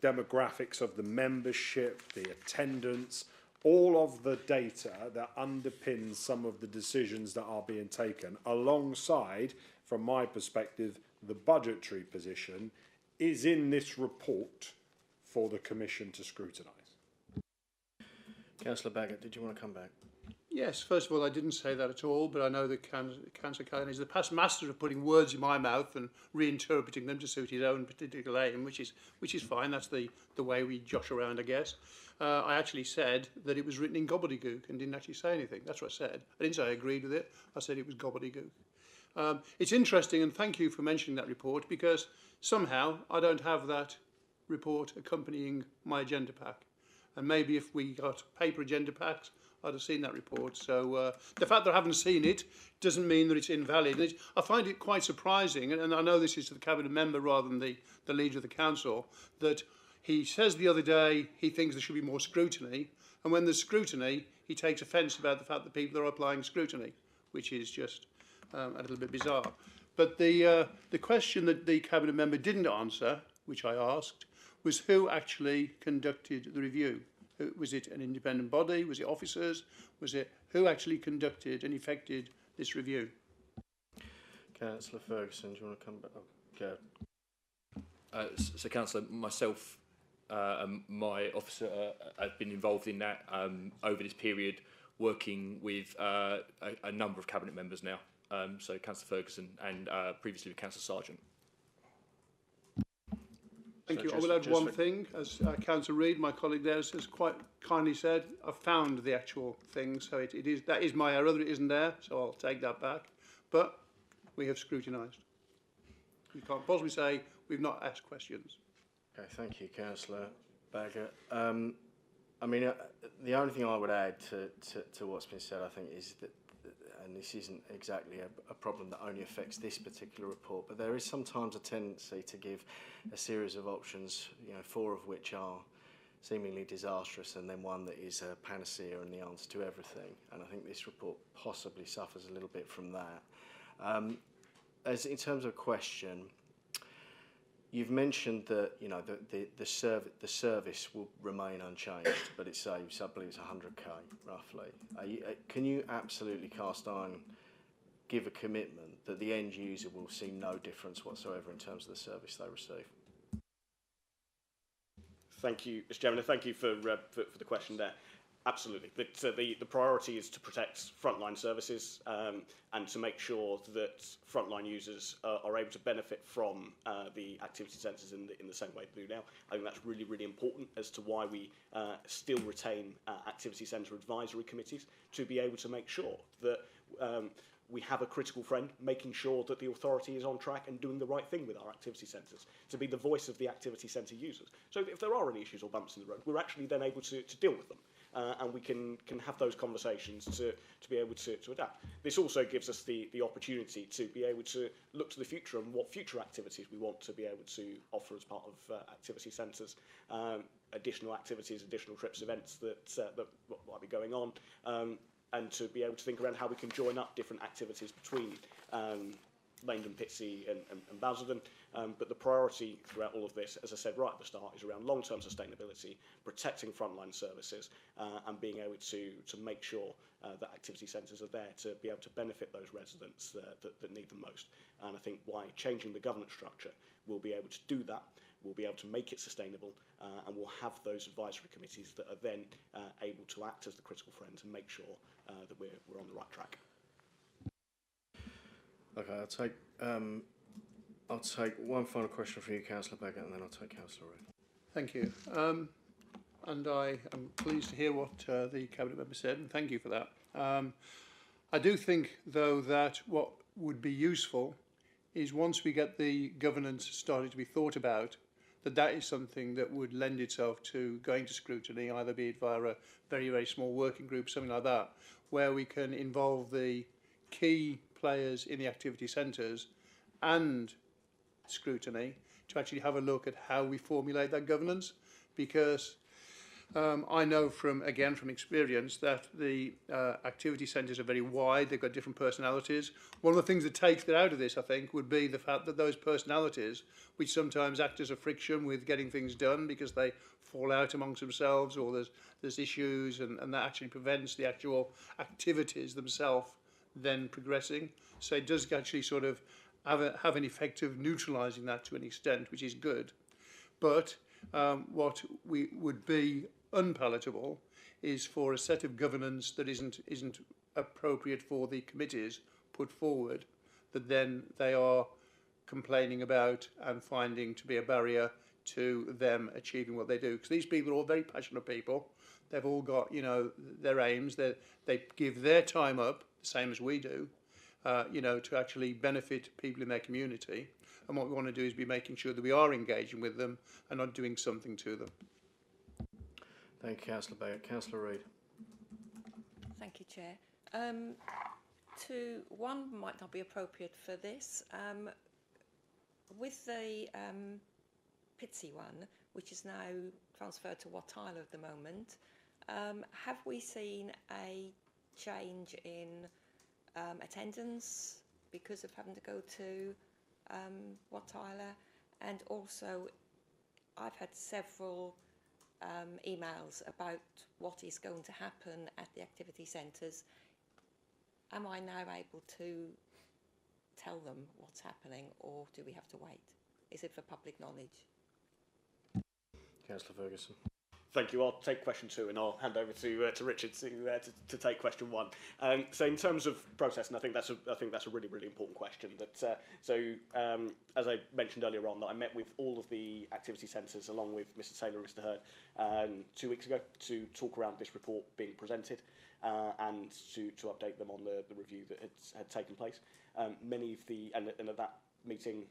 demographics of the membership, the attendance, all of the data that underpins some of the decisions that are being taken, alongside, from my perspective, the budgetary position, is in this report for the Commission to scrutinise. Councillor Baggott, did you want to come back? Yes, first of all, I didn't say that at all, but I know that Councillor Callahan is the past master of putting words in my mouth and reinterpreting them to suit his own particular aim, which is fine. That's the way we josh around, I guess. I actually said that it was written in gobbledygook and didn't actually say anything. That's what I said. I didn't say I agreed with it. I said it was gobbledygook. It's interesting, and thank you for mentioning that report, because somehow I don't have that report accompanying my agenda pack. And maybe if we got paper agenda packs, I'd have seen that report. So the fact that I haven't seen it doesn't mean that it's invalid. And I find it quite surprising, and I know this is to the Cabinet member rather than the Leader of the Council, that he says the other day he thinks there should be more scrutiny, and when there's scrutiny, he takes offence about the fact that people are applying scrutiny, which is just a little bit bizarre. But the question that the Cabinet member didn't answer, which I asked, was who actually conducted the review. Was it an independent body? Was it officers? Was it who actually conducted and effected this review? Councillor Ferguson, do you want to come back? Oh, go. So, Councillor, myself and my officer have been involved in that over this period, working with a number of Cabinet members now. So, Councillor Ferguson and previously with Councillor Sargent. Thank you. I just- will add just one for- thing. As Councillor Reid, my colleague there, has quite kindly said, I've found the actual thing, so that is my error that it isn't there, so I'll take that back. But we have scrutinised. You can't possibly say we've not asked questions. Okay, thank you, Councillor Baggott. I mean, the only thing I would add to what's been said, I think, is that, and this isn't exactly a problem that only affects this particular report, but there is sometimes a tendency to give a series of options, 4 of which are seemingly disastrous, and then one that is a panacea and the answer to everything. And I think this report possibly suffers a little bit from that. As in terms of question, you've mentioned that the service will remain unchanged, but it saves, I believe it's 100k roughly. Can you absolutely cast iron, give a commitment that the end user will see no difference whatsoever in terms of the service they receive? Thank you, Mr. Chairman, and thank you for the question there. Absolutely. The priority is to protect frontline services and to make sure that frontline users are able to benefit from the activity centres in the same way they do now. I think that's really, really important as to why we still retain activity centre advisory committees, to be able to make sure that we have a critical friend, making sure that the authority is on track and doing the right thing with our activity centres, to be the voice of the activity centre users. So if there are any issues or bumps in the road, we're actually then able to deal with them. And we can have those conversations to be able to adapt. This also gives us the opportunity to be able to look to the future and what future activities we want to be able to offer as part of activity centres, additional activities, additional trips, events that might be going on, and to be able to think around how we can join up different activities between Langdon, Pitsea and Basildon. But the priority throughout all of this, as I said right at the start, is around long-term sustainability, protecting frontline services, and being able to make sure that activity centres are there to be able to benefit those residents that need them most. And I think by changing the governance structure, we'll be able to do that. We'll be able to make it sustainable, and we'll have those advisory committees that are then able to act as the critical friends and make sure that we're on the right track. Okay, I'll take one final question from you, Councillor Baggott, and then I'll take Councillor Reid. Thank you. and I am pleased to hear what the Cabinet member said, and thank you for that. I do think, though, that what would be useful is once we get the governance started to be thought about, that is something that would lend itself to going to scrutiny, either be it via a very, very small working group, something like that, where we can involve the key players in the activity centres and scrutiny to actually have a look at how we formulate that governance, because I know from experience that the activity centres are very wide, they've got different personalities. One of the things that takes that out of this, I think, would be the fact that those personalities, which sometimes act as a friction with getting things done because they fall out amongst themselves, or there's issues, and that actually prevents the actual activities themselves then progressing. So it does actually sort of have an effect of neutralising that to an extent, which is good. But what would be unpalatable is for a set of governance that isn't appropriate for the committees put forward, that then they are complaining about and finding to be a barrier to them achieving what they do. Because these people are all very passionate people. They've all got, their aims. They give their time up, the same as we do, to actually benefit people in their community. And what we want to do is be making sure that we are engaging with them and not doing something to them. Thank you, Councillor Baggott. Councillor Reid. Thank you, Chair. One might not be appropriate for this. With the Pitsea one, which is now transferred to Wattila at the moment, have we seen a change in attendance because of having to go to Wattila? And also, I've had several emails about what is going to happen at the activity centres. Am I now able to tell them what's happening, or do we have to wait? Is it for public knowledge? Councillor Ferguson. Thank you. I'll take question 2 and I'll hand over to Richard to take question 1. So in terms of process, and I think that's a really, really important question. As I mentioned earlier on, that I met with all of the activity centres along with Mr. Taylor and Mr. Hurd 2 weeks ago to talk around this report being presented and to update them on the review that had taken place. Many of the and at that meeting,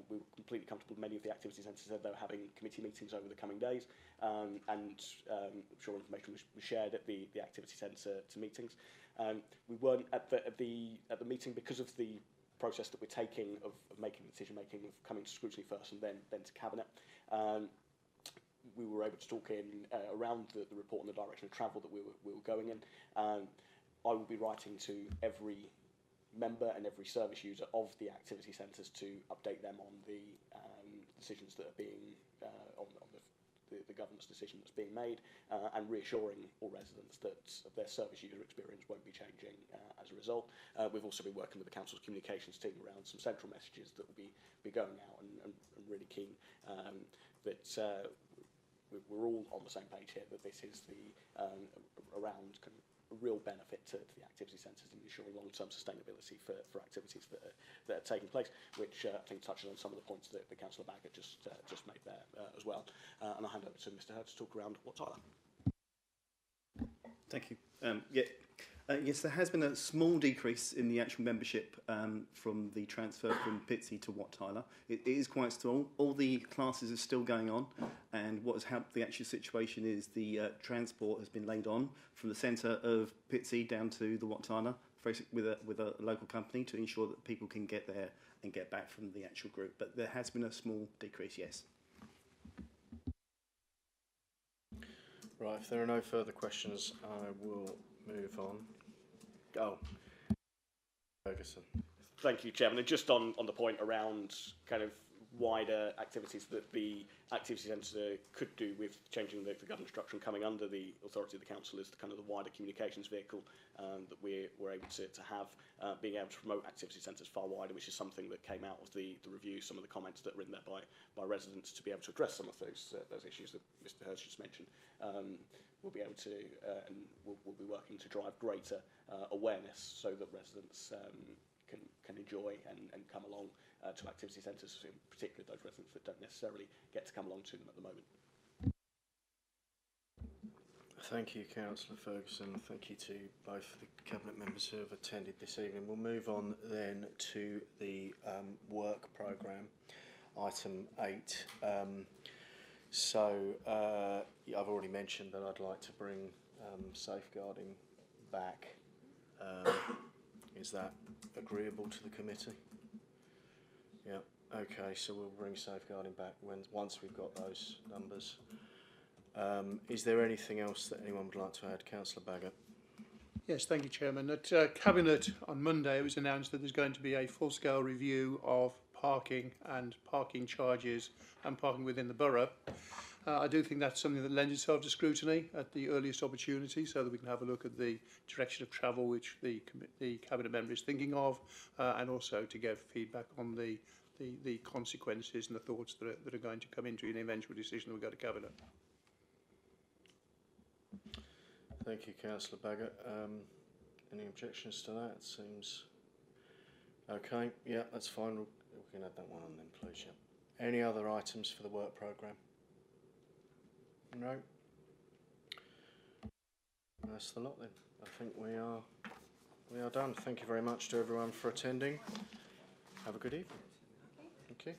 we were completely comfortable. Many of the activity centres said they were having committee meetings over the coming days, and I'm sure information was shared at the activity centre meetings. We weren't at the meeting because of the process that we're taking of making the decision making of coming to scrutiny first and then to cabinet. We were able to talk in around the report and the direction of travel that we were going in. I will be writing to every member and every service user of the activity centres to update them on the decisions that are being on the governance decision that's being made, and reassuring all residents that their service user experience won't be changing as a result. We've also been working with the council's communications team around some central messages that will be going out, and really keen that we're all on the same page here, that this is the around kind of a real benefit to the activity centres and ensuring long-term sustainability for activities that are taking place, which I think touches on some of the points that Councillor Baggott just made there as well. And I'll hand over to Mr. Hurd to talk around Wattila. Thank you. Yes, there has been a small decrease in the actual membership from the transfer from Pitsea to Wattila. It is quite small. All the classes are still going on, and what has helped the actual situation is the transport has been laid on from the centre of Pitsea down to the Wattila with a local company to ensure that people can get there and get back from the actual group. But there has been a small decrease, yes. Right, if there are no further questions, I will move on. Ferguson. Thank you, Chairman. And just on the point around kind of wider activities that the activity centre could do with changing the governance structure and coming under the authority of the council is the kind of the wider communications vehicle that we're able to have, being able to promote activity centres far wider, which is something that came out of the review, some of the comments that were in there by residents to be able to address some of those issues that Mr. Hurd just mentioned. We'll be able to, and we'll be working to drive greater awareness so that residents can enjoy and come along to activity centres, in particular those residents that don't necessarily get to come along to them at the moment. Thank you, Councillor Ferguson. Thank you to both the Cabinet members who have attended this evening. We'll move on then to the work programme, item 8. I've already mentioned that I'd like to bring safeguarding back. Is that agreeable to the committee? Yeah. Okay. So we'll bring safeguarding back once we've got those numbers. Is there anything else that anyone would like to add? Councillor Baggott. Yes, thank you, Chairman. At Cabinet on Monday, it was announced that there's going to be a full-scale review of parking and parking charges and parking within the borough. I do think that's something that lends itself to scrutiny at the earliest opportunity, so that we can have a look at the direction of travel which the Cabinet member is thinking of, and also to give feedback on the consequences and the thoughts that are going to come into an eventual decision that we go to Cabinet. Thank you, Councillor Baggott. Any objections to that? Seems okay. Yeah, that's fine. We can add that one on then, please. Yeah. Any other items for the work programme? No. That's the lot then. I think we are done. Thank you very much to everyone for attending. Have a good evening. Thank you.